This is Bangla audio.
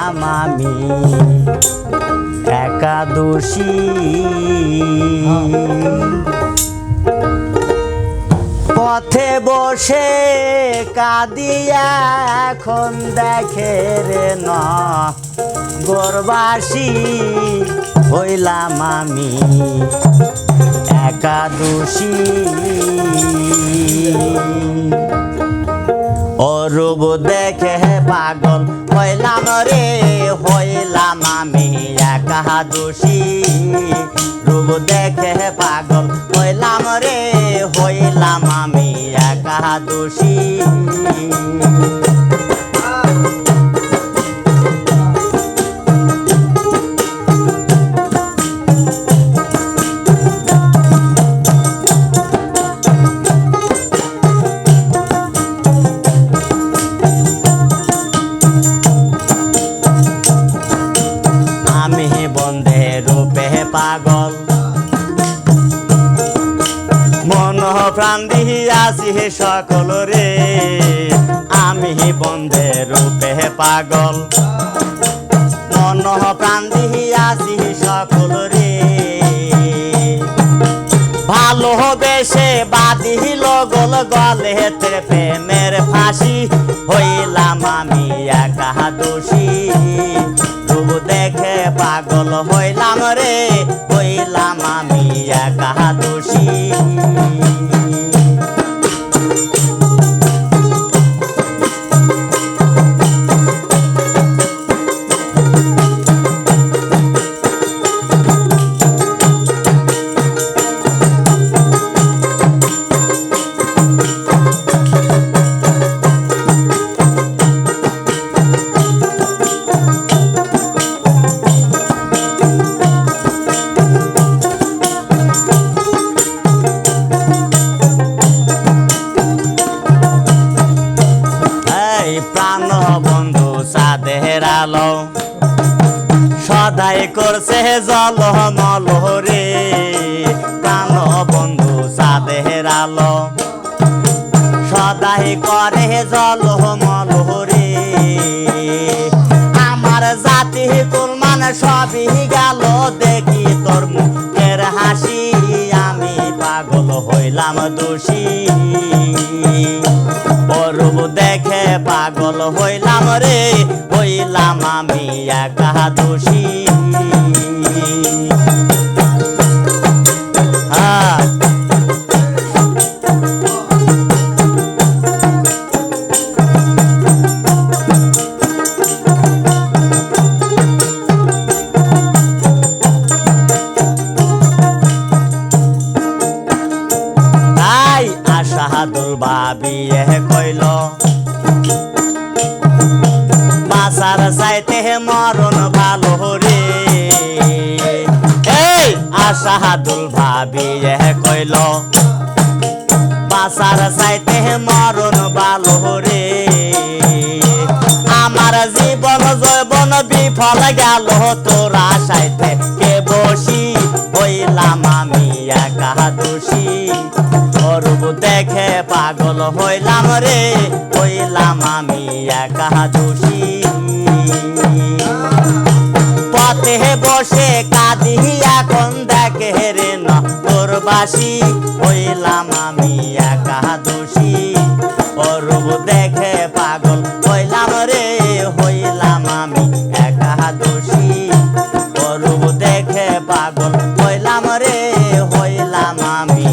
হইলাম আমি একাদশী। পথে বসে কাঁদিয়া এখন দেখে রে না গোরবাসী হইলাম আমি একাদশী। অরূপ দেখে পাগল হইলাম রে হইলাম আমি একাদশী। রূপ দেখে পাগল হইলাম রে হইলাম আমি একাদশী। আমি বন্ধে রূপে পাগল মন প্রাণ দিয়াছি সকল রে। আমি বন্ধে রূপে পাগল মন প্রাণ দিয়াছি সকল রে। ভালোবেসে বাঁধিল গোল গলেতে প্রেমের ফাঁসি হইলাম আমি একাদশী। রূপ দেখে পাগল হইলাম রে হইলাম আমি একাদশী। প্রাণ বন্ধু সাদের আলো সদাই করছে জল মল রে। প্রাণ বন্ধু সাদের আলো সদাই করে জল মল রে। আমার জাতি কুলমান সবই গেল দেখি তোর মুখের হাসি। আমি পাগল হইলাম দোষী। অরূপ দেখে পাগল হইলাম রে হইলাম আমি একাদশী। তাই আশাহাদুল ভাবিয়ে কইল বাসার চাইতে মরণ ভালো রে। এই আশাহাদুল ভাবিয়ে কইল বাসার চাইতে মরণ ভালো রে। আমার জীবন জৈবন বিফল গেল তোর আশাইতে কে বসি হইলাম আমি একাদশী। অরূপ দেখে পাগল হইলাম রে হইলাম আমি একাদশী। পথে বসে কাঁদি এখন দেখে রে না গোরবাসী হইলাম আমি একাদশী। অরূপ দেখে পাগল হইলাম রে হইলাম আমি একাদশী। অরূপ দেখে পাগল হইলাম রে হইলাম আমি